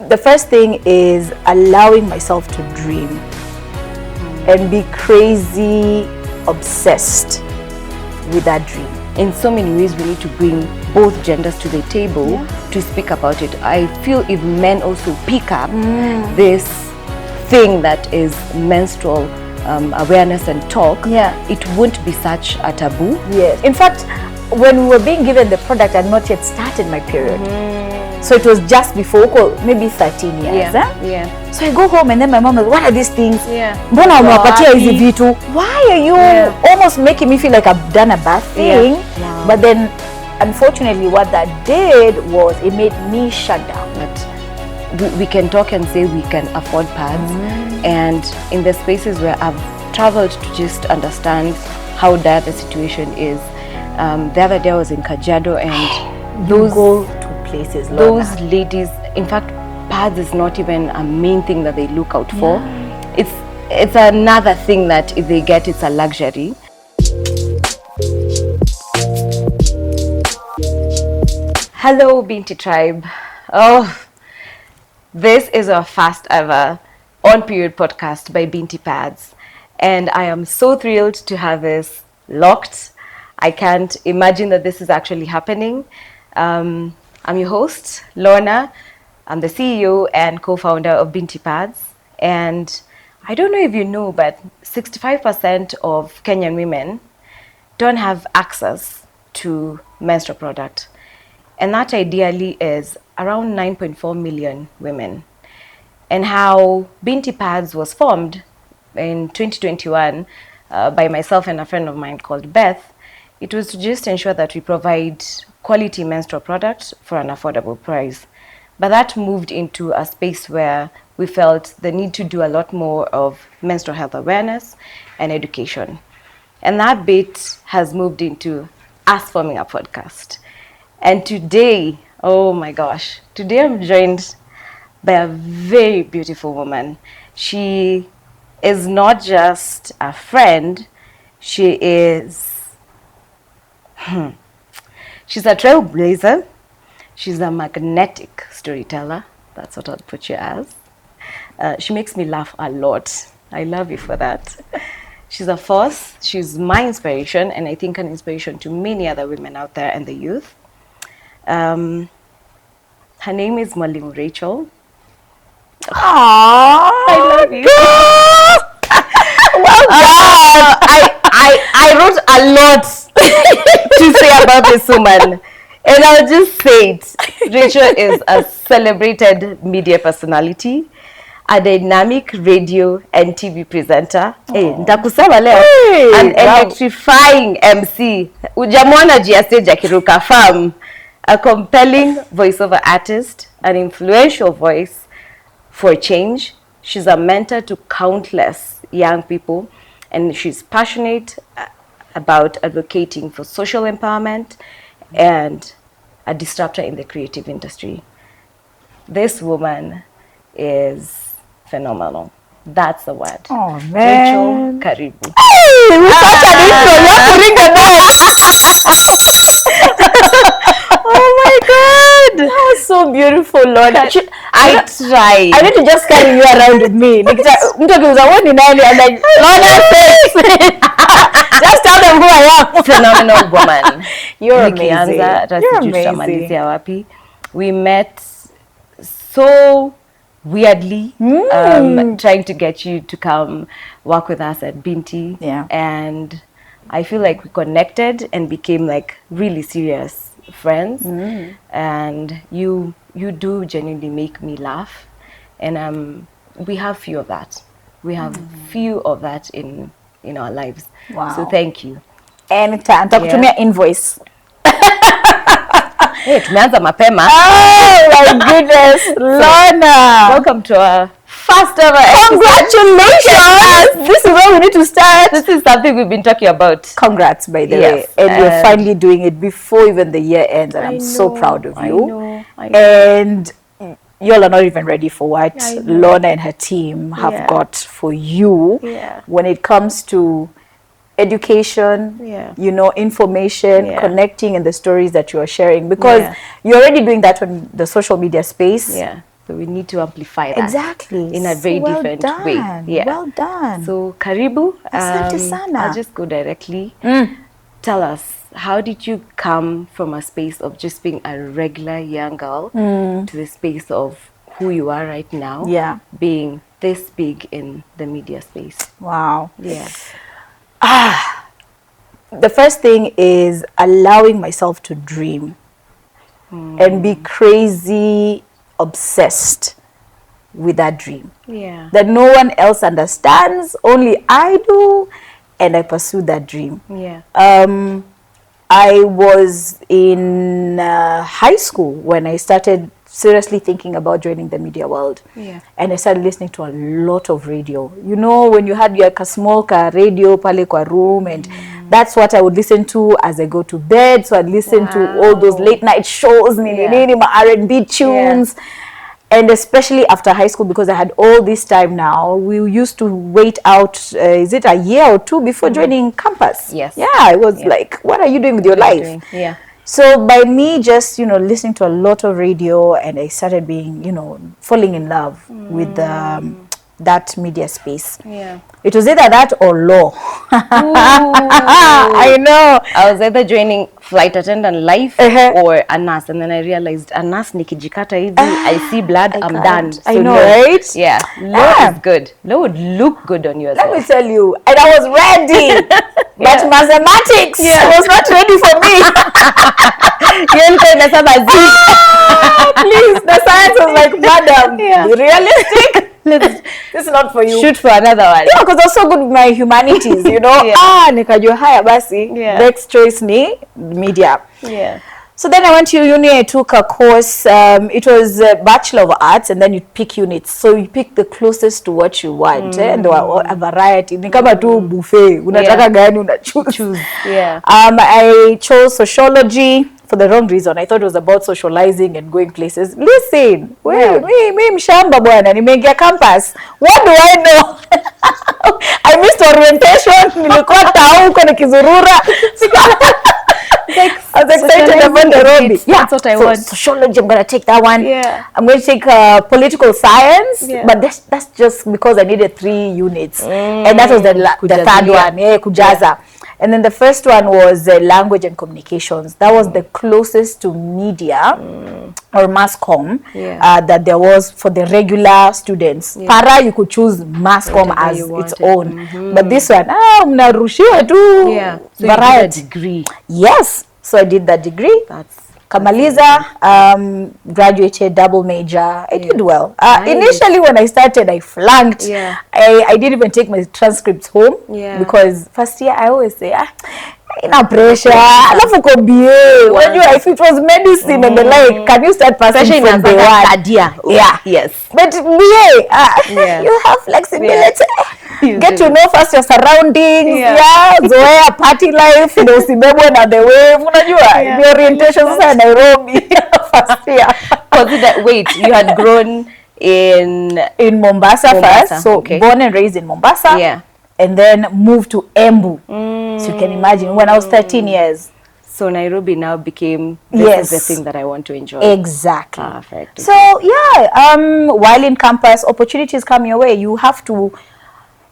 The first thing is allowing myself to dream and be crazy obsessed with that dream. In so many ways, we need to bring both genders to the table to speak about it. I feel if men also pick up this thing that is menstrual awareness and talk, it won't be such a taboo. Yes. In fact, when we were being given the product, I had not yet started my period. So it was just before, maybe 13 years. So I go home and then my mom was, what are these things? Mbona umewapatia hizi vitu? Why are you almost making me feel like I've done a bad thing? But then, unfortunately, what that did was it made me shut down. But we can talk and say we can afford pads. And in the spaces where I've traveled to just understand how dire the situation is, the other day I was in Kajiado and those go to places, those ladies, in fact, pads is not even a main thing that they look out for. It's another thing that if they get, it's a luxury. Hello, Binti Tribe. Oh, this is our first ever on-period podcast by Binti Pads. And I am so thrilled to have this locked. I can't imagine that this is actually happening. I'm your host, Lorna. I'm the CEO and co-founder of Binti Pads. And I don't know if you know, but 65% of Kenyan women don't have access to menstrual product. And that ideally is around 9.4 million women. And how Binti Pads was formed in 2021 by myself and a friend of mine called Beth, it was to just ensure that we provide quality menstrual products for an affordable price. But that moved into a space where we felt the need to do a lot more of menstrual health awareness and education. And that bit has moved into us forming a podcast. And today, oh my gosh, today I'm joined by a very beautiful woman. She is not just a friend, she is, she's a trailblazer, she's a magnetic storyteller, that's what I'll put you as. She makes me laugh a lot. I love you for that. She's a force, she's my inspiration, and I think an inspiration to many other women out there and the youth. Her name is Mwalimu Rachel. Aww, I love you. Well done. I wrote a lot to say about this woman, and I'll just say it. Rachel is a celebrated media personality, a dynamic radio and TV presenter, an electrifying MC, ujamona jia stage akiruka farm, a compelling voiceover artist, an influential voice for change. She's a mentor to countless young people, and she's passionate about advocating for social empowerment and a disruptor in the creative industry. This woman is phenomenal. That's the word. Oh man. Rachel, karibu. Hey, we such an intro. You have to ring the bell. Oh my God. That was so beautiful, Lord. I tried. I need to just carry you around with me. I'm like, Lord, just tell them who I am. Phenomenal woman. You're amazing. You're amazing. We met so weirdly, trying to get you to come work with us at Binti. Yeah. And I feel like we connected and became like really serious friends. And you do genuinely make me laugh. And we have few of that. We have few of that in our lives. Wow. So thank you. Anytime. Takutumia invoice. Hey, tumeanza mapema. Oh my goodness, Lorna. Welcome to our first ever episode. Congratulations. This is where we need to start. This is something we've been talking about. Congrats, by the way. And you're finally doing it before even the year ends, and I'm so proud of you. I know. And y'all are not even ready for what Lorna and her team have got for you when it comes to education, information, connecting, and the stories that you are sharing, because you're already doing that on the social media space So we need to amplify that. Exactly. In a very different way. Yeah. Well done. So karibu. Asante sana. I'll just go directly. Tell us, how did you come from a space of just being a regular young girl to the space of who you are right now? Yeah. Being this big in the media space. Wow. Yeah. The first thing is allowing myself to dream and be crazy obsessed with that dream. Yeah. That no one else understands, only I do, and I pursue that dream. Yeah. I was in high school when I started seriously thinking about joining the media world. Yeah. And I started listening to a lot of radio. You know, when you had your small radio pale kwa room, and that's what I would listen to as I go to bed. So I'd listen to all those late night shows, my R&B tunes. Yeah. And especially after high school, because I had all this time now, we used to wait out, is it a year or two before joining campus? Yes. Yeah, I was like, what are you doing with your life? Yeah. So by me just, listening to a lot of radio, and I started being, falling in love with that media space. Yeah. It was either that or law. I know. I was either joining flight attendant life or a nurse, and then I realized a nurse nikijikata hivi, I see blood, I'm done. So I know, right? Yeah. Law is good. Law would look good on you as well. Let me tell you, and I was ready. But mathematics was not ready for me. Please, the science was like, madam, be realistic. This is not for you. Shoot for another one. Yeah, because I was so good with my humanities, nikajua haya basi, next choice ni media. Yeah. So then I went to uni, I took a course, it was a Bachelor of Arts, and then you pick units. So you pick the closest to what you want, and there were a variety. Ni kama tu buffet, unataka gani unachoose. Yeah. I chose sociology for the wrong reason. I thought it was about socializing and going places. Listen, me mshamba bwana, nimeingia campus. What do I know? I missed orientation, nilikuwa tau huko nikizurura. I was excited about Nairobi. Yeah, that's what I want. Sociology, I'm going to take that one. Yeah. I'm going to take political science, but that's just because I needed 3 units. And that was the third one, kujaza. Yeah. And then the first one was language and communications. That was the closest to media or mass comm that there was for the regular students. Para, you could choose mass comm as its own. But this one, mnarushiwa tu. Yeah. So variety. you did a degree. Yes. So I did that degree. Kamaliza, graduated, double major. I did well. Initially when I started, I flunked. Yeah. I didn't even take my transcripts home because first year I always say, ina pressure. Alafu ko BA. Unajua, if it was medicine and the like, can you start passing from day one? Yeah. Yes. But BA, you have flexibility. Get to know first your surroundings. Zoea party life. Ndio usibebwe na the wave. Unajua, the orientation sasa Nairobi first year. Wait, you had grown in Mombasa first. So born and raised in Mombasa. Yeah. And then moved to Embu. So you can imagine, when I was 13 years. So Nairobi now became this is the thing that I want to enjoy. Exactly. Perfect. So while in campus, opportunities come your way. You have to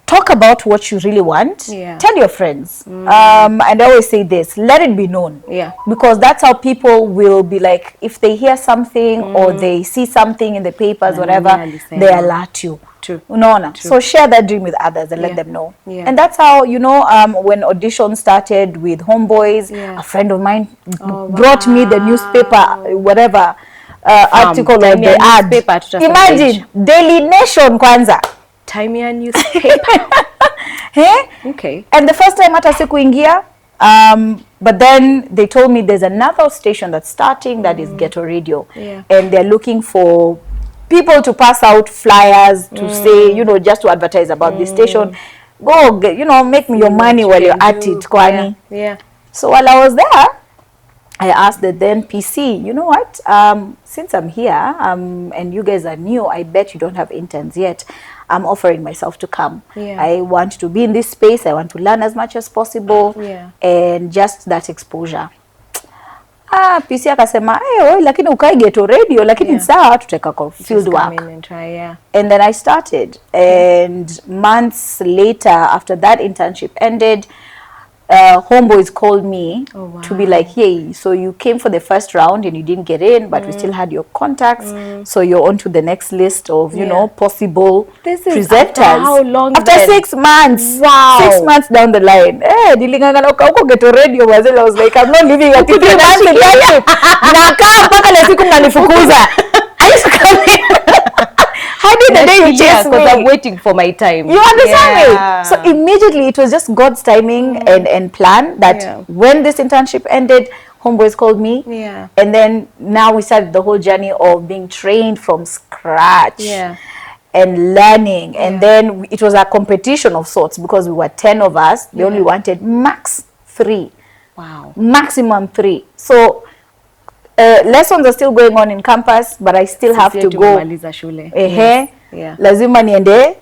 talk about what you really want. Tell your friends. And I always say this, let it be known. Because that's how people will be like, if they hear something or they see something in the papers, whatever, they alert you. True. True. So share that dream with others and let them know. And that's how, when auditions started with Homeboys, a friend of mine brought me the newspaper, whatever, article or the ad. Imagine, Daily Nation kwanza. Time ya newspaper. Okay. And the first time hata sikuingia, but then they told me there's another station that's starting that is Ghetto Radio. And they're looking for people to pass out flyers to say, just to advertise about this station. Go, make me your money while you're at it, kwani. So while I was there, I asked the then PC, you know what, since I'm here and you guys are new, I bet you don't have interns yet. I'm offering myself to come. I want to be in this space. I want to learn as much as possible and just that exposure. PC akasema lakini ukae ghetto radio, lakini sawa tuteka kwa field work and try, and then I started and months later after that internship ended, homeboys called me to be like, hey, so you came for the first round and you didn't get in, but we still had your contacts, so you're on to the next list of you know possible presenters. After how long? After 6 months. Wow. 6 months down the line. Nilingangana huko ghetto radio wazee. I was like, I'm not leaving at 3 months internship. Nakaa mpaka ile siku mnanifukuza. I used to come in. How did the day you chase me? Because I'm waiting for my time. You understand me? So immediately it was just God's timing and plan that when this internship ended, homeboys called me. And then now we started the whole journey of being trained from scratch. And learning. And then it was a competition of sorts because we were 10 of us. They only wanted max 3. Wow. Maximum 3. So lessons are still going on in campus, but I still have to go. Lazima niende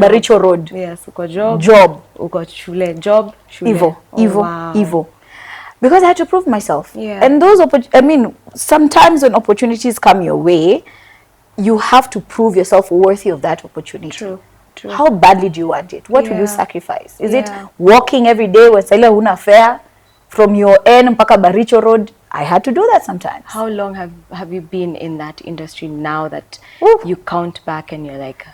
Baricho Road. Yes, uko job. Uko shule, job, shule. Evo. Because I had to prove myself. And those sometimes when opportunities come your way, you have to prove yourself worthy of that opportunity. True. How badly do you want it? What will you sacrifice? Is it walking every day when Saila huna fare from your end mpaka Baricho Road? I had to do that sometimes. How long have you been in that industry now that you count back and you're like,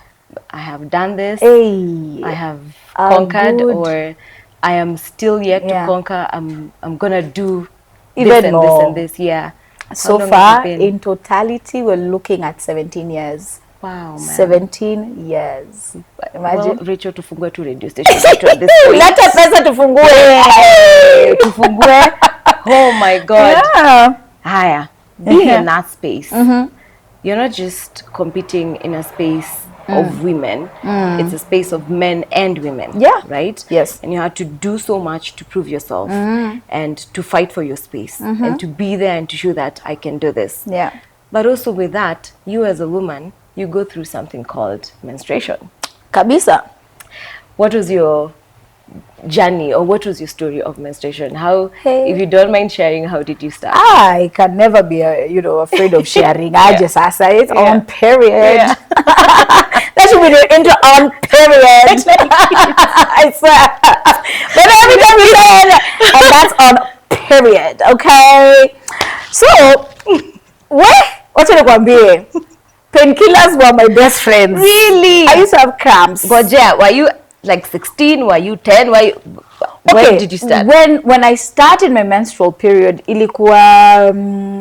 I have done this, I have conquered, or I am still yet to conquer, I'm gonna do even this more. And this and this. So far, in totality, we're looking at 17 years. Wow, man. 17 years. Imagine. Well, Rachel, tufungue tu radio station. Leta pesa tufungue. Tufungue. Oh my God. Haya. Being in that space, you're not just competing in a space of women. It's a space of men and women. Right? Yes. And you had to do so much to prove yourself and to fight for your space and to be there and to show that I can do this. But also with that, you as a woman, you go through something called menstruation. Kabisa. What was your journey, or what was your story of menstruation? How, if you don't mind sharing, how did you start? I can never be, afraid of sharing. I just say it's on period. That should be the intro, on period. I swear. But every time you say it, and that's on period. Okay. So, what should I be? Painkillers were my best friends. Really? I used to have cramps. Goja, were you like 16? Were you 10? When did you start? When I started my menstrual period, ilikuwa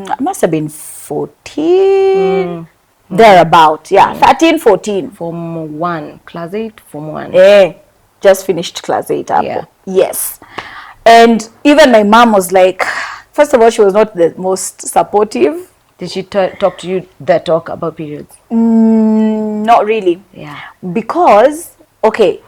I must have been 14, thereabout. 13, 14. Form 1, class 8, form 1. Just finished class 8. Yes. And even my mom was like, first of all, she was not the most supportive. Did she talk to you talk about periods? Not really. Because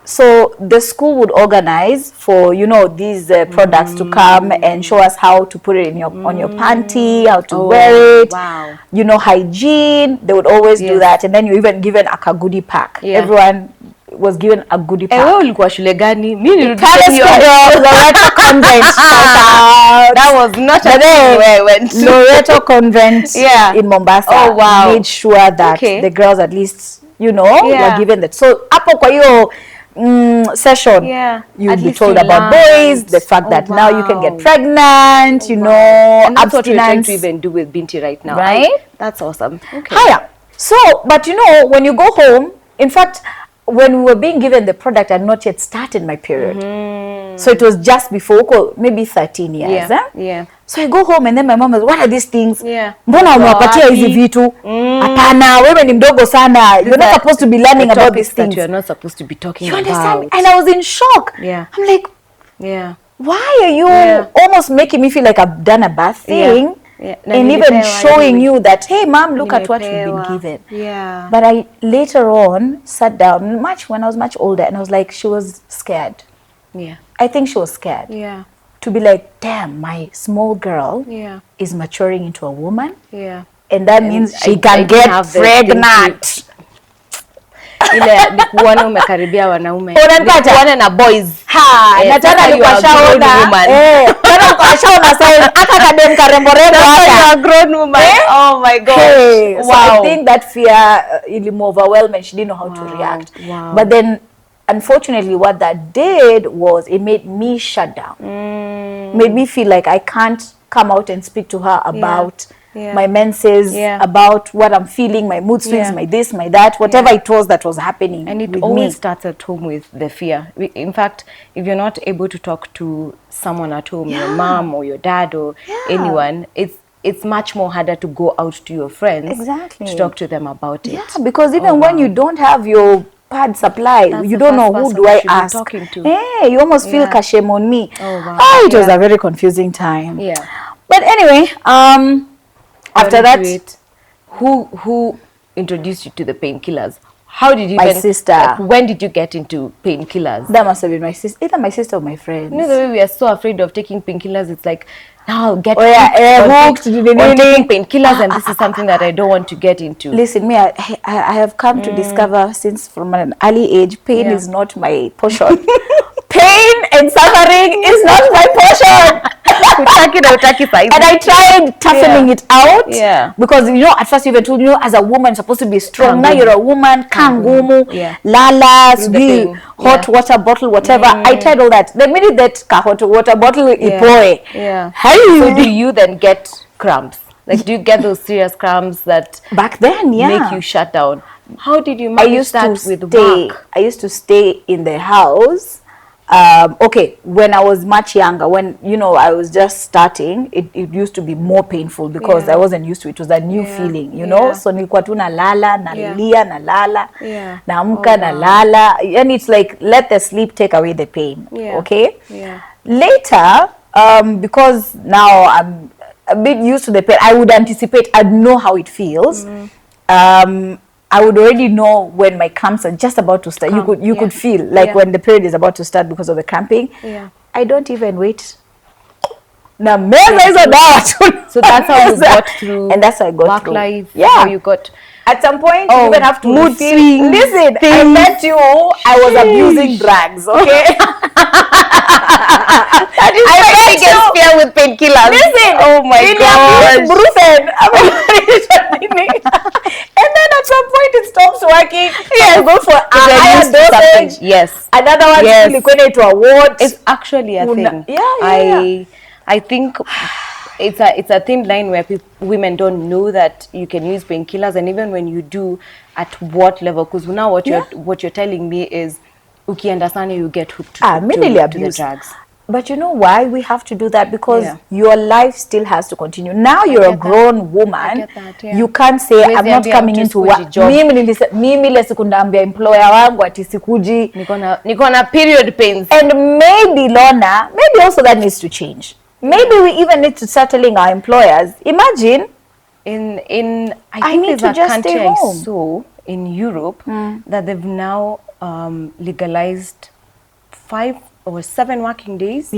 so the school would organize for these products to come and show us how to put it in on your panty, how to wear it. Wow. Hygiene. They would always do that, and then you're even given a goodie pack. Everyone was given a goodie pack. Ulikuwa shule gani? Mimi Loreto Convent. That was not where I went. Loreto Convent in Mombasa made sure that the girls at least were given that. So hapo kwa hiyo session you'd be told about boys, the fact that now you can get pregnant, and that's abstinence. What we're trying to even do with Binti right now. Right? That's awesome. Okay. So, but when you go home, in fact, when we were being given the product, I had not yet started my period. So it was just before, maybe 13 years. So I go home and then my mom was, what are these things? Mbona umewapatia hizi vitu? Hapana, wewe ni mdogo sana. You're not supposed to be learning about these things. You're not supposed to be talking about. You about. understand? And I was in shock. I'm like, why are you almost making me feel like I've done a bad thing? And even showing you that, hey, mom, look at what you've been given. But I later on sat down, when I was much older, and I was like, she was scared. I think she was scared. To be like, damn, my small girl is maturing into a woman. And that means she can get pregnant. ile ni kuona umekaribia wanaume. Unanipata? Kuona na boys. Na tena nikashaona tena ukashaona size aka kadem karembo rembo hata. You are grown woman. Oh my god. Wow. So I think that fear really overwhelmed and she didn't know how to react. Wow. But then unfortunately what that did was it made me shut down. Made me feel like I can't come out and speak to her about my menses, about what I'm feeling, my mood swings, my this, my that, whatever it was that was happening. And it always starts at home with the fear. In fact, if you're not able to talk to someone at home, your mom or your dad or anyone, it's much more harder to go out to your friends to talk to them about it. Yeah, because even when you don't have your pad supply, you don't know who do I ask. Hey, you almost feel shame on me. It was a very confusing time. Yeah. But anyway, after that, who introduced you to the painkillers? How did you? My sister. Like, when did you get into painkillers? That must have been my sister, either my sister or my friends. You know the way we are so afraid of taking painkillers. It's like now get hooked on taking painkillers, and this is something that I don't want to get into. Listen, me, I have come to discover since from an early age, pain is not my portion. Pain and suffering is not my portion. And I tried toughening it out. Yeah. Because at first you were told, as a woman, you're supposed to be strong. Now you're a woman, kangumu, lala, hot water bottle, whatever. I tried all that. The minute that hot water bottle ipoe. So do you then get cramps? Like, do you get those serious cramps that back then make you shut down? How did you manage that with work? I used to stay in the house. When I was much younger, when I was just starting, it used to be more painful because I wasn't used to it. It was a new feeling, so nilikuwa tu nalala, nalia, nalala, naamka, nalala, and it's like let the sleep take away the pain. Later, because now I'm a bit used to the pain, I would anticipate, I'd know how it feels. I would already know when my cramps are just about to start. You could feel like when the period is about to start because of the cramping. I don't even wait. So that's how you got through. And that's how I got work through. Life. Yeah. How you got. At some point, you even have to mood swings. Listen, I met you. I was abusing drugs. Okay. That is my biggest fear with painkillers. Listen. Oh my God. And then at some point it stops working. Yes. Go for a higher dosage. Yes. Another one is equated to a ward. It's actually a thing. I think it's a thin line where women don't know that you can use painkillers, and even when you do, at what level? Because now what you're telling me is, ukiandasani, you get hooked to the drugs. But you know why we have to do that? Because your life still has to continue. Now you're a grown woman. You can't say, I'm not coming into work. Mimi lesikundambia employer wangu ati sikuji. Niko na period pains. And maybe Lorna, maybe also that needs to change. Maybe we even need to start telling our employers. Imagine. I think there's a country I saw in Europe that they've now legalized 5 or 7 working days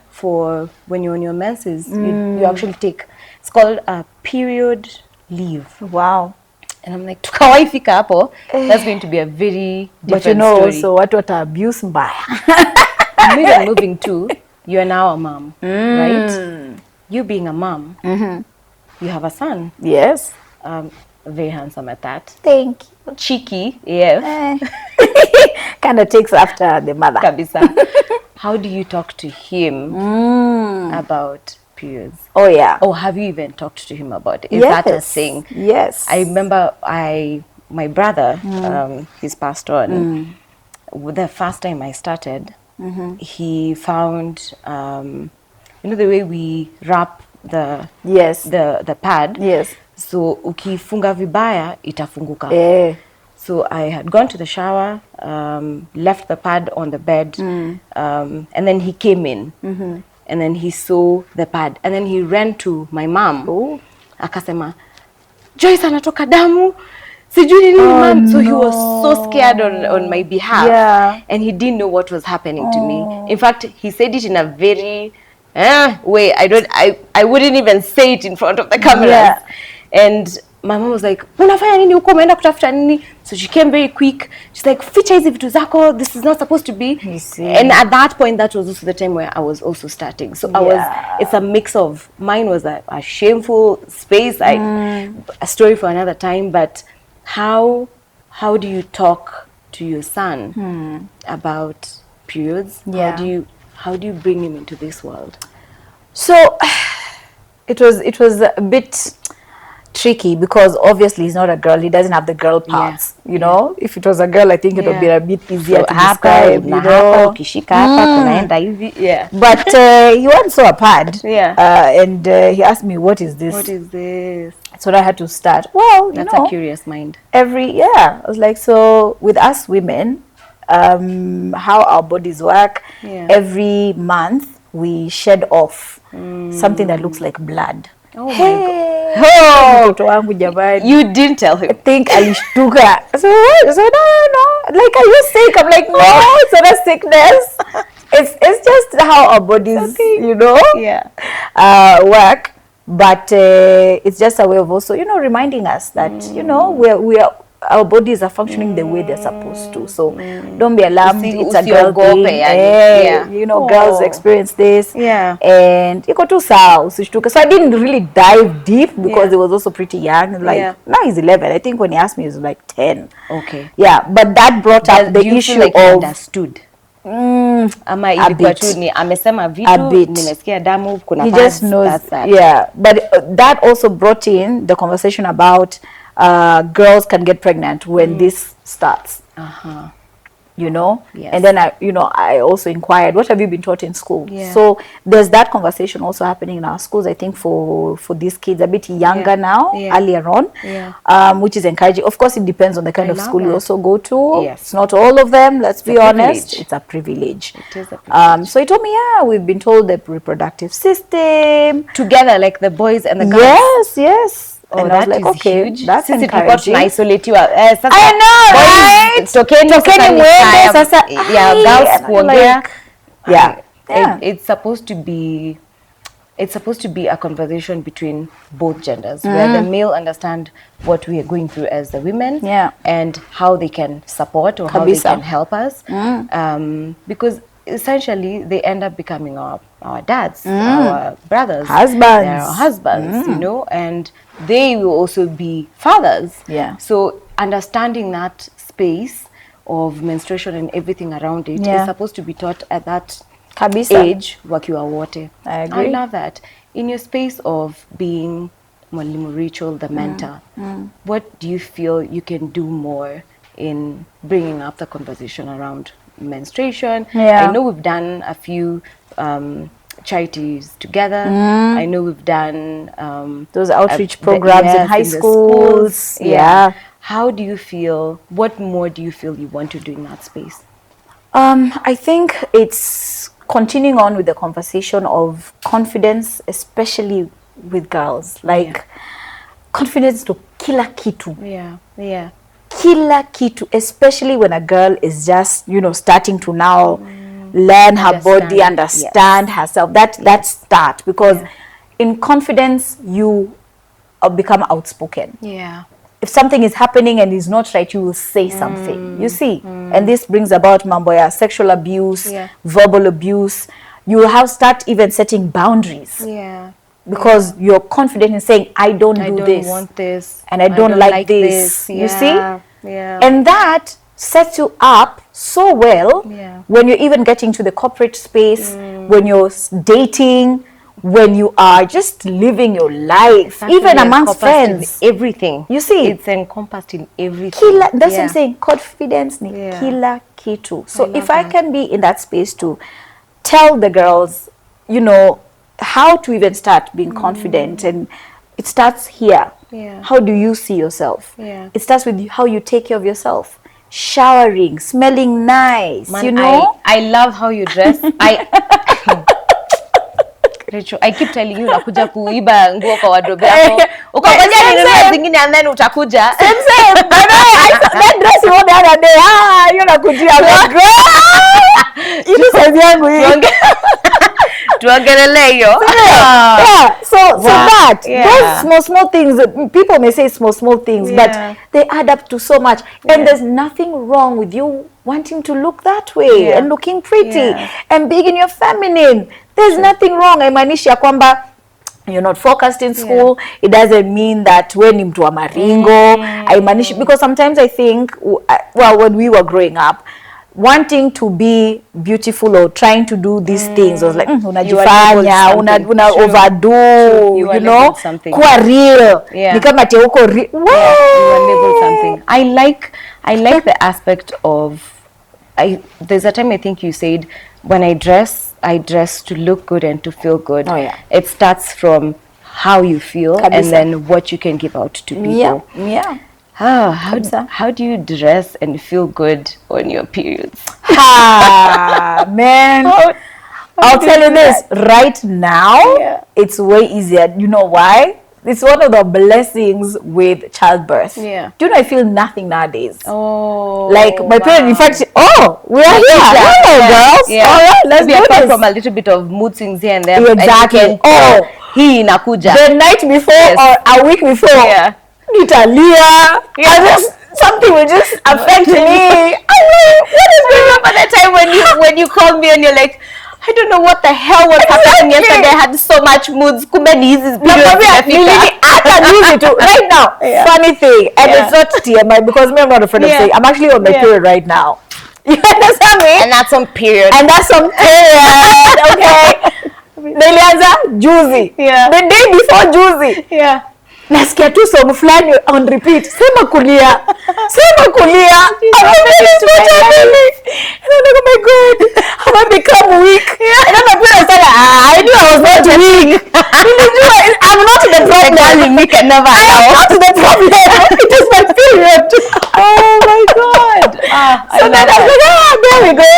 for when you're on your menses. You actually take, it's called a period leave. Wow. And I'm like, tukawaifika hapo, that's going to be a very different story. So what abuse mbaya. And when you're moving to, you are now a mom, right? You being a mom, you have a son. Yes. Very handsome at that. Thank you. Cheeky, yes. Kind of takes after the mother. Kabisa. How do you talk to him about periods? Oh yeah. Or have you even talked to him about it? Is that a thing? Yes. I remember my brother, he's passed on. The first time I started, he found, the way we wrap the pad. Yes. So ukifunga vibaya itafunguka. So I had gone to the shower, left the pad on the bed, and then he came in, and then he saw the pad, and then he ran to my mom. Akasema, Joyce anatoka damu, sijui nini mom. So he was so scared on my behalf, and he didn't know what was happening to me. In fact, he said it in a very way. I wouldn't even say it in front of the cameras. And my mom was like, unafanya nini huko, umeenda kutafuta nini? So she came very quick. She's like, ficha hizi vitu zako, this is not supposed to be. And at that point, that was also the time where I was also starting. So it's a mix of, mine was a shameful space, a story for another time, but how do you talk to your son about periods? How do you bring him into this world? So it was a bit tricky because obviously he's not a girl. He doesn't have the girl parts, you know. If it was a girl, I think it would be a bit easier to describe, you know. But he once saw a pad, and he asked me, "What is this?" What is this? So I had to start. Well, that's a curious mind. I was like, so with us women, how our bodies work. Every month we shed off something that looks like blood. Oh my God. You didn't tell him. I think alishtuka. So no. Like, are you sick? I'm like, no, it's not a sickness. It's just how our bodies, you know, work. But it's just a way of also, you know, reminding us that, you know, we are our bodies are functioning the way they're supposed to. So don't be alarmed. It's a girl thing. You know, girls experience this. And iko tu sawa, usishtuke. So I didn't really dive deep because it was also pretty young. Like now he's 11. I think when he asked me, he was like 10. Okay. Yeah, but that brought up the issue like of understood. Ama ilikuwa tu ni amesema vitu nimesikia damu kuna he just knows. But that also brought in the conversation about girls can get pregnant when this starts. You know, and then I also inquired, what have you been taught in school? So there's that conversation also happening in our schools, I think, for these kids a bit younger now, earlier on, which is encouraging. Of course, it depends on the kind of school you also go to. It's not all of them, let's be honest. It's a privilege. It is a privilege. So he told me, we've been told the reproductive system together, like the boys and the girls. Yes. And I was like, okay, huge. That's encouraging. Isolate you. I know, right? Tokeni it's supposed to be a conversation between both genders, where the male understand what we are going through as the women, and how they can support or how they can help us, because essentially they end up becoming our dads, our brothers, husbands, you know, and they will also be fathers. So understanding that space of menstruation and everything around it is supposed to be taught at that age wakiwa wote. I agree. I love that. In your space of being Mwalimu Rachel, the mentor, what do you feel you can do more in bringing up the conversation around menstruation? I know we've done a few charities together. I know we've done those outreach programs in high schools. How do you feel, what more do you feel you want to do in that space? I think it's continuing on with the conversation of confidence, especially with girls. Like confidence to kila kitu. Kila kitu, especially when a girl is just, you know, starting to now learn her body, understand herself. That start, because in confidence you become outspoken. If something is happening and is not right, you will say something. You see, and this brings about mambo ya sexual abuse, verbal abuse. You will have start even setting boundaries. Because you're confident in saying, I don't want this, and I don't like this. You see? And that sets you up so well when you're even getting to the corporate space, when you're dating, when you are just living your life, even amongst friends. Everything. You see? It's encompassed in everything. That's what I'm saying. Confidence ni kila kitu. So if I can be in that space to tell the girls, you know, how to even start being confident, and it starts here. How do you see yourself? It starts with how you take care of yourself. Showering, smelling nice, you know? I love how you dress. Rachel, I keep telling you nakuja kuiba nguo kwa wardrobe yako. Ukakuja ninunue zingine and then utakuja. Same. That dress you wore the other day. You're nakujia. You size yangu hii. Yeah. So that those small things, people may say small things, but they add up to so much. And there's nothing wrong with you wanting to look that way and looking pretty and being in your feminine. There's nothing wrong. Haimaanishi ya kwamba you're not focused in school. It doesn't mean that when mtu wa maringo. Haimaanishi, because sometimes I think, well, when we were growing up, wanting to be beautiful or trying to do these things was like unajifanya, una overdo, you know, kuwa real. Ni kama te uko real. You are labeled something. I like the aspect of, there's a time I think you said, when I dress to look good and to feel good. It starts from how you feel and then what you can give out to people. How do you dress and feel good on your periods? Man, I'll tell you this right now, it's way easier. You know why? It's one of the blessings with childbirth. Do you know, I feel nothing nowadays. Like my parents, in fact, we are here. Girls. All right, let's do this. From a little bit of mood swings here and there. Exactly. Hii inakuja. The night before or a week before. Nitalia. Something will just affect me. I'm like, what is going on? By the time when you called me and you're like, I don't know what the hell was happening yesterday. I had so much moods. Kumbe ni hizi I can use it too. Right now. Funny thing, and it's not TMI because me, I'm not afraid of saying. I'm actually on my period right now. You understand me? And that's on period. Okay. Nilianza juzi. The day before juzi. Nasikia tu song fulani on repeat. Sema kulia. And I'm like, oh my God, have I become weak? And then my parents said, I knew I was not weak. I'm not the problem. We can never I'm not the problem. It is my period. Oh my God. So then I was like, there we go.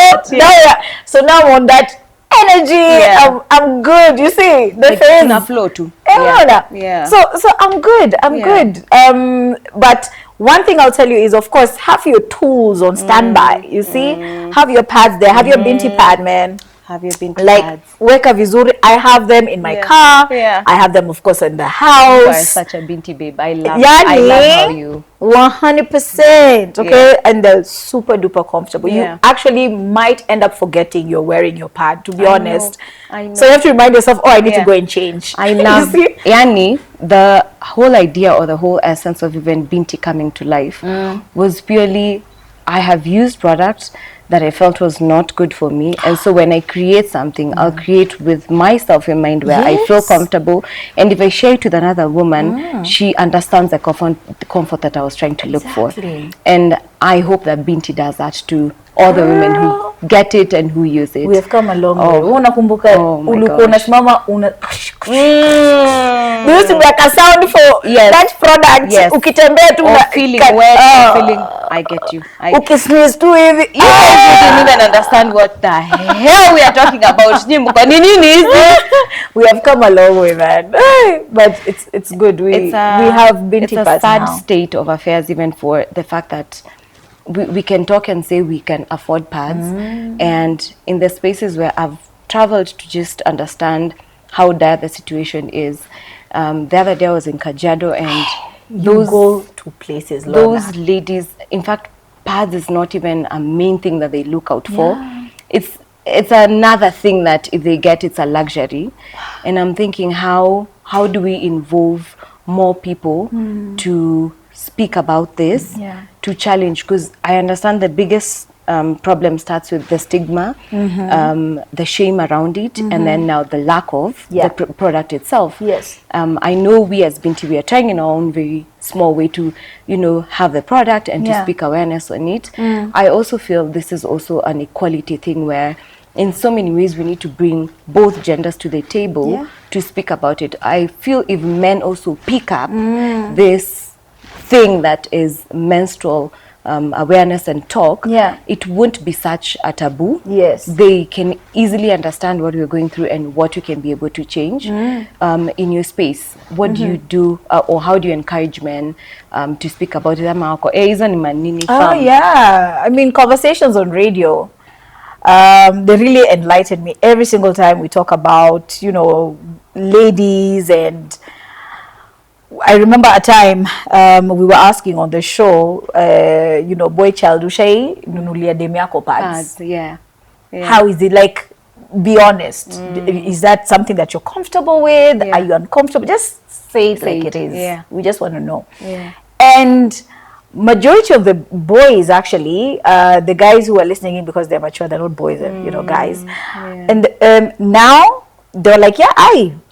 So now I'm on that energy. I'm good. You see the phase flow too. So I'm good. But one thing I'll tell you is, of course, have your tools on standby. You see, have your pads there. Have your binti pad, man. Have your binti pads. Weka vizuri. I have them in my car. I have them, of course, in the house. You are such a binti babe. I love how you. 100%. Okay, and they're super duper comfortable. You actually might end up forgetting you're wearing your pad. To be honest, I know. So you have to remind yourself, I need to go and change. I love. Yani, the whole idea or the whole essence of even binti coming to life was purely, I have used products that I felt was not good for me, and so when I create something, I'll create with myself in mind where I feel comfortable, and if I share it with another woman, she understands the comfort that I was trying to look for. And I hope that Binti does that to all the women who get it and who use it. We have come a long way. Unakumbuka ulikuwa unasimama there used to be like a sound for that product. Ukitembea tu feeling wet, feeling. I get you. Ukisneeze tu hivi. You guys didn't even understand what the hell we are talking about. We have come a long way, man. But it's good. We have been. It's a sad state of affairs, even for the fact that we can talk and say we can afford pads, and in the spaces where I've traveled to just understand how dire the situation is. The other day I was in Kajiado, and those go to places, those ladies, in fact, pads is not even a main thing that they look out for. It's another thing that if they get, it's a luxury. And I'm thinking, how do we involve more people to speak about this, to challenge? Because I understand the biggest problem starts with the stigma, the shame around it, and then now the lack of the product itself. I know we as Binti, we are trying in our own very small way to, have the product and to speak awareness on it. I also feel this is also an equality thing where in so many ways we need to bring both genders to the table to speak about it. I feel if men also pick up this thing that is menstrual awareness and talk, it won't be such a taboo. They can easily understand what we're going through and what you can be able to change in your space. What do you do, or how do you encourage men to speak about it? I mean, conversations on radio. They really enlightened me every single time we talk about, you know, ladies. And I remember a time we were asking on the show, you know, boy child ushai nunulia dem yako pads. Yeah. How is it, like, be honest, is that something that you're comfortable with? Are you uncomfortable? Just say it like it is. We just want to know. And majority of the boys, actually, the guys who are listening in, because they're mature, they're not boys, you know, guys. And now they're like,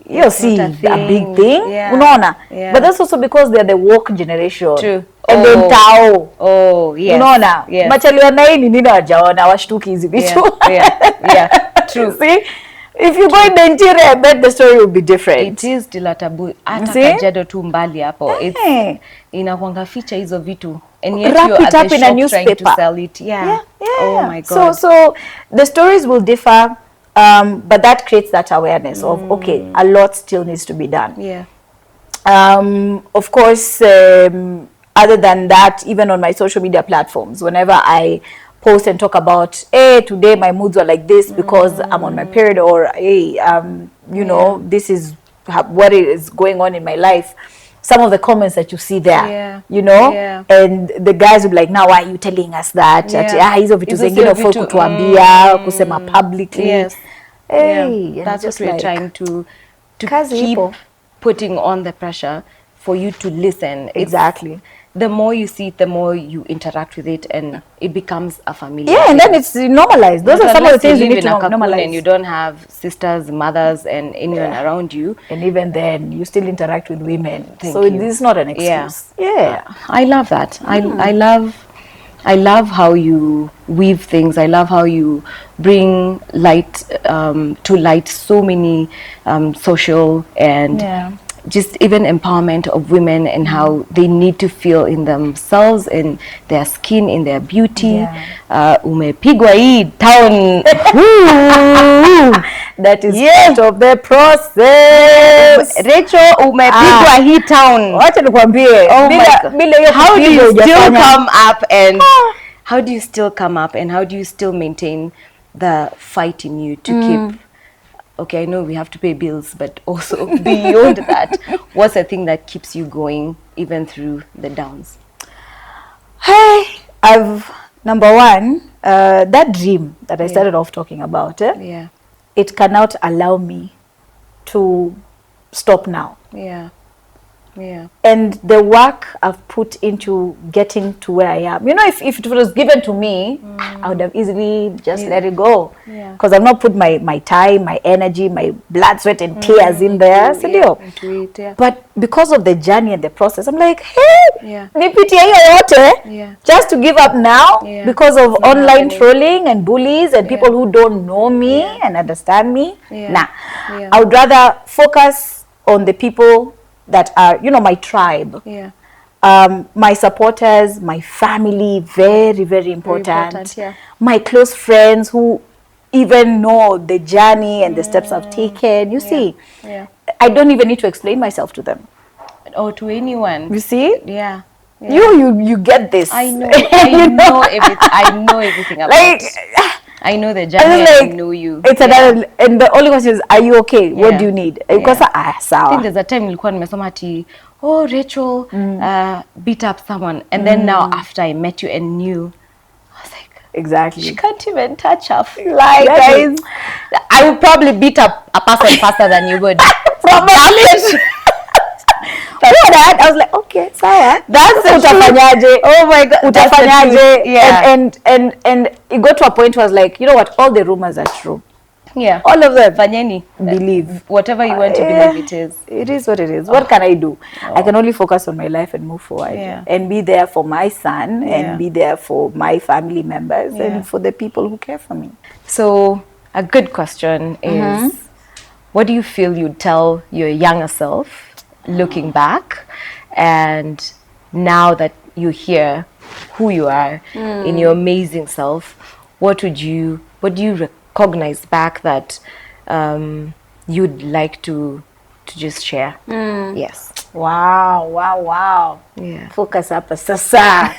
you'll see a big thing, unaona. But that's also because they're the woke generation. True. And then tao. Yes. Unaona. Machali wa nai ni nini wajaona, washtuki hizi vitu. True. See? If you go in the interior, I bet the story will be different. It is still a taboo. Hata Kajiado tu mbali hapo. It's inakuanga feature hizo vitu. And yet wrap you're it at up the in a shop newspaper. trying to sell it. Oh my God. So the stories will differ, but that creates that awareness of, okay, a lot still needs to be done. Of course, other than that, even on my social media platforms, whenever I post and talk about, hey, today my moods were like this because I'm on my period, or hey, you know, this is what is going on in my life. Some of the comments that you see there, you know, and the guys will be like, now why are you telling us that? Hizo vitu zingine ufai kutuambia, kusema publicly. That's what we're trying to keep putting on the pressure for you to listen. Exactly. The more you see it, the more you interact with it, and it becomes a family. And then it's normalized. Those are some of the things you need to normalize. And you don't have sisters, mothers, and anyone around you. And even then, you still interact with women. So this is not an excuse. I love that. I love how you weave things. I love how you bring light to light so many social and just even empowerment of women, and how they need to feel in themselves, in their skin, in their beauty. Umepigwa hii town. That is part of the process. Rachel, umepigwa hii town. Wacha nikwambie. How do you still come up, and how do you still come up, and how do you still maintain the fight in you to keep? Okay, I know we have to pay bills, but also beyond that, what's the thing that keeps you going even through the downs? Number one, that dream that I started off talking about, it cannot allow me to stop now. And the work I've put into getting to where I am, you know, if it was given to me, I would have easily just let it go, because I've not put my time, my energy, my blood, sweat and tears in there. But because of the journey and the process, I'm like, hey, nipitia hiyo yote just to give up now because of online trolling and bullies and people who don't know me and understand me. I would rather focus on the people that are, you know, my tribe, my supporters, my family, very, very important. My close friends who even know the journey and the steps I've taken. You see, I don't even need to explain myself to them or to anyone. You see, you get this. I know, I know everything. I know everything about. Like, I know the journey. I know you. It's another, and the only question is, are you okay? What do you need? Because I think there's a time nilikuwa nimesoma ati, oh, Rachel beat up someone, and then now after I met you and knew, I was like, exactly, she can't even touch her fly, guys. I would probably beat up a person faster than you would. Probably. That I was like, okay, sawa. That's utafanyaje. Oh my God, utafanyaje. And it got to a point where I was like, you know what, all the rumors are true. All of them. Fanyeni. Believe. Whatever you want to believe it is. It is what it is. What can I do? I can only focus on my life and move forward. And be there for my son and be there for my family members and for the people who care for me. So a good question is, what do you feel you'd tell your younger self looking back, and now that you hear who you are in your amazing self, what do you recognize back that you'd like to just share? Yes. Wow. Focus up sasa.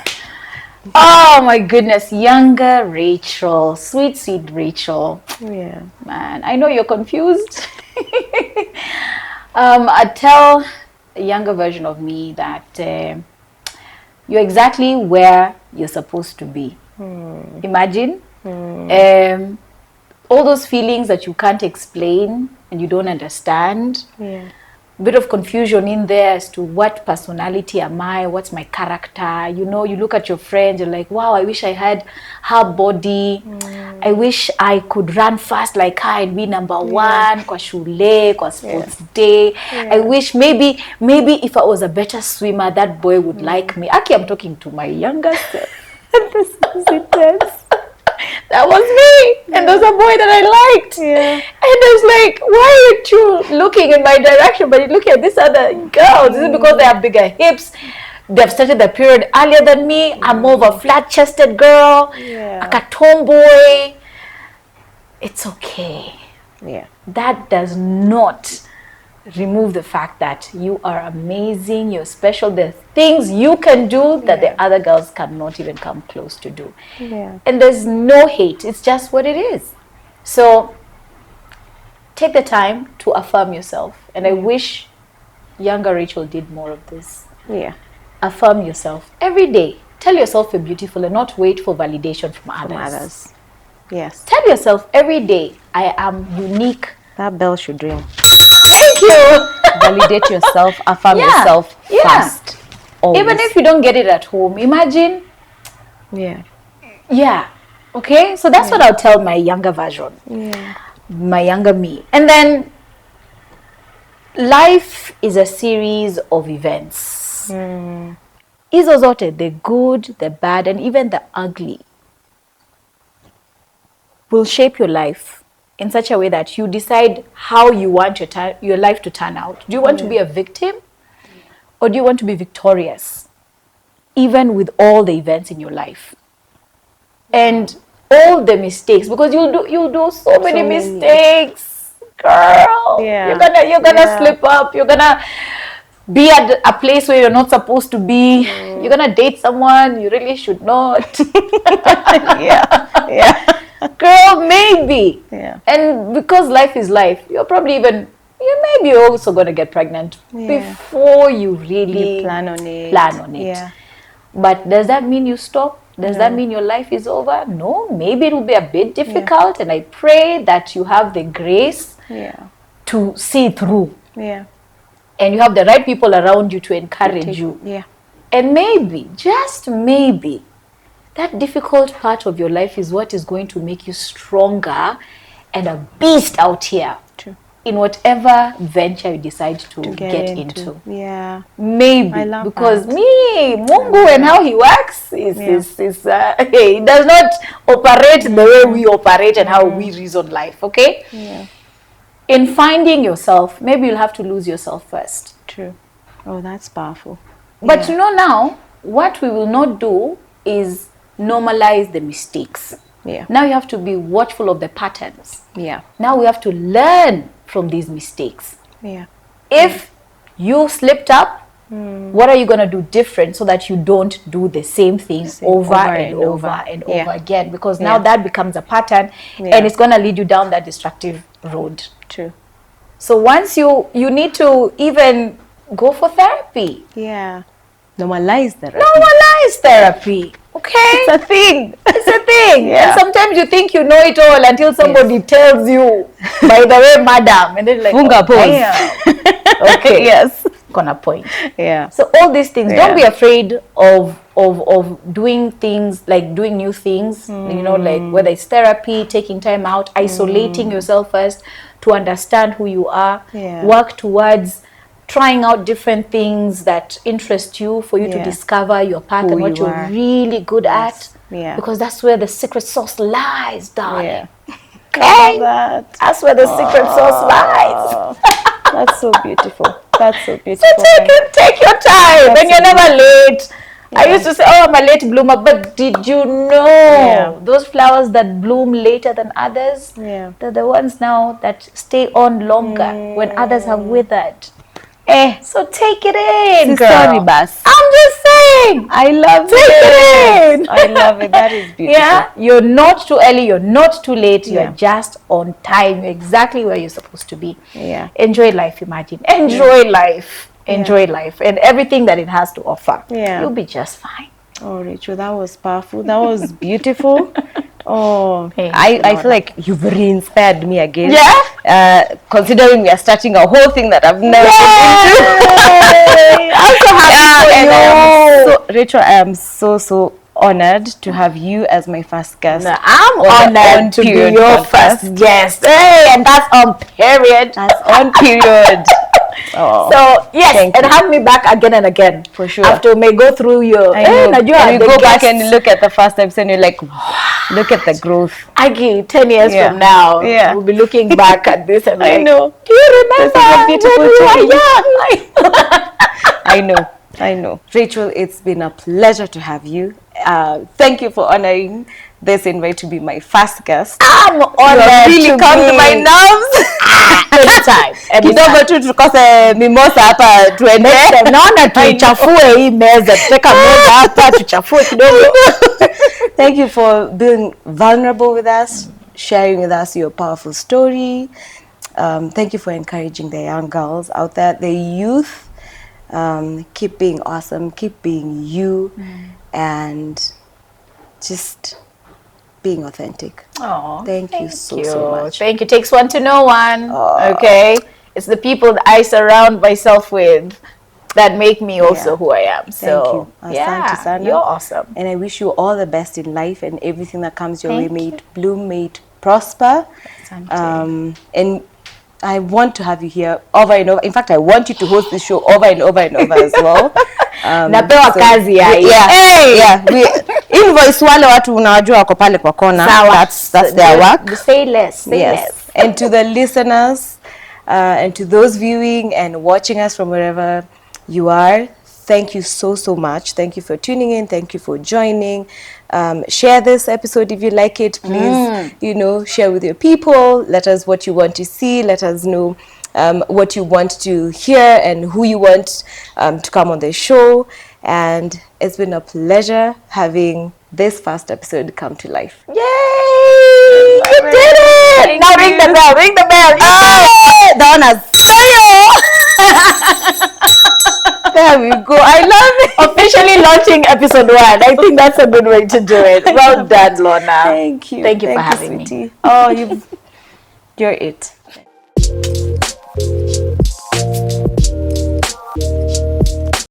Oh my goodness, younger Rachel, sweet, sweet Rachel. Yeah. Man, I know you're confused. I tell a younger version of me that you're exactly where you're supposed to be. Imagine all those feelings that you can't explain and you don't understand. Yeah. Bit of confusion in there as to what personality am I, what's my character. You know, you look at your friends, you're like, wow, I wish I had her body. I wish I could run fast like her and be number one kwa shule, kwa sports day. I wish maybe if I was a better swimmer, that boy would like me. Aki, I'm talking to my younger self. This is intense. That was me, and there's a boy that I liked, and I was like, why aren't you looking in my direction, but you look at this other girls? Is it because they have bigger hips, they've started the period earlier than me? I'm more of a flat-chested girl, like a tomboy. It's okay. That does not remove the fact that you are amazing, you're special. There's things you can do that the other girls cannot even come close to do. And there's no hate, it's just what it is. So take the time to affirm yourself, and I wish younger Rachel did more of this. Affirm yourself every day. Tell yourself you're beautiful and not wait for validation from others. Tell yourself every day, I am unique. That bell should ring. Thank you. Validate yourself, affirm yourself first. Always. Even if you don't get it at home, imagine. Okay, so that's what I'll tell my younger version, my younger me. And then life is a series of events. Hizo zote, the good, the bad, and even the ugly, will shape your life in such a way that you decide how you want your life to turn out. Do you want to be a victim, or do you want to be victorious, even with all the events in your life and all the mistakes? Because you'll do so many mistakes, girl. You're gonna slip up. You're gonna be at a place where you're not supposed to be. You're gonna date someone you really should not. Girl, maybe. And because life is life, you're probably even, maybe you're also going to get pregnant before you really plan on it. But does that mean you stop? Does that mean your life is over? No, maybe it will be a bit difficult, and I pray that you have the grace to see through. And you have the right people around you to encourage you. And maybe, just maybe, that difficult part of your life is what is going to make you stronger and a beast out here in whatever venture you decide to get into. Maybe, because Mungu and how he works he does not operate the way we operate and how we reason life, okay? In finding yourself, maybe you'll have to lose yourself first. Oh, that's powerful. But you know, now what we will not do is normalize the mistakes. Now you have to be watchful of the patterns. Now we have to learn from these mistakes. If you slipped up, what are you going to do different so that you don't do the same thing over and over again? Because now that becomes a pattern, and it's going to lead you down that destructive road. So once you need to even go for therapy. Normalize therapy. Normalize therapy. Okay? It's a thing. It's a thing. And sometimes you think you know it all until somebody tells you, by the way, madam. And then like, Funga pose. Okay. Gonna point. So all these things, don't be afraid of doing things, like doing new things, you know, like whether it's therapy, taking time out, isolating yourself first to understand who you are, work towards trying out different things that interest you for you to discover your path and what you're really good at. Because that's where the secret sauce lies, darling. Okay? That's where the secret sauce lies. That's so beautiful. That's so beautiful. So take your time, and you're never late. I used to say, oh, I'm a late bloomer, but did you know those flowers that bloom later than others, they're the ones now that stay on longer when others have withered. So take it in, girl. Sorry, Bas. I'm just saying. thing. I love Take it in. I love it. That is beautiful. Yeah, you're not too early, you're not too late, Yeah. you're just on time. You're exactly where you're supposed to be. Yeah. Enjoy life, imagine. Enjoy life. Enjoy life and everything that it has to offer. Yeah. You'll be just fine. Oh, Rachel, that was powerful. That was beautiful. Oh, Thank you, I Lorna. feel like you've re-inspired me again. Yeah? Considering we are starting a whole thing that I've never Yay! I'm so happy for you. Rachel, I am so honored to have you as my first guest. No, I'm honored to be your first guest. Hey, and that's on period. That's on period. Oh, so yes, and you. have me back again and again. For sure. After we may go through your, and you go back guests. and look at the first episode and you're like, look at the growth. I give 10 years from now, we'll be looking back at this and I like, know. do you remember? This is a beautiful when we were young? I know. Rachel, it's been a pleasure to have you. Thank you for honoring this invite to be my first guest. I'm honored really to come to my nerves. Anytime. Kidogo tu tukose mimosa hapa tuende. Naona tuichafue hii meza, tuteka meza hapa tuchafue kidogo. Thank you for being vulnerable with us, sharing with us your powerful story. Thank you for encouraging the young girls out there, the youth. Keep being awesome, keep being you, and just being authentic. Oh, thank you so much. Thank you. Takes one to know one. Okay, it's the people that I surround myself with that make me also who I am. So thank you. Asante sana. You're awesome. And I wish you all the best in life and everything that comes your way. May it bloom, may it prosper. And I want to have you here over and over. In fact, I want you to host this show over and over and over as well. Napewa kazi ya invoice wale watu unawajua wako pale kwa kona. That's their work. Say less. And to the listeners and to those viewing and watching us from wherever you are, thank you so much. Thank you for tuning in. Thank you for joining. Share this episode if you like it. Please, share with your people. Let us what you want to see. Let us know what you want to hear and who you want to come on the show. And it's been a pleasure having this first episode come to life. Yay! You did it! Now ring the bell. Ring the bell. Donna's. There we go. I love it. Officially launching episode 1. I think that's a good way to do it. Well done, Lorna. Thank you. Thank you for having me. Oh, you're it.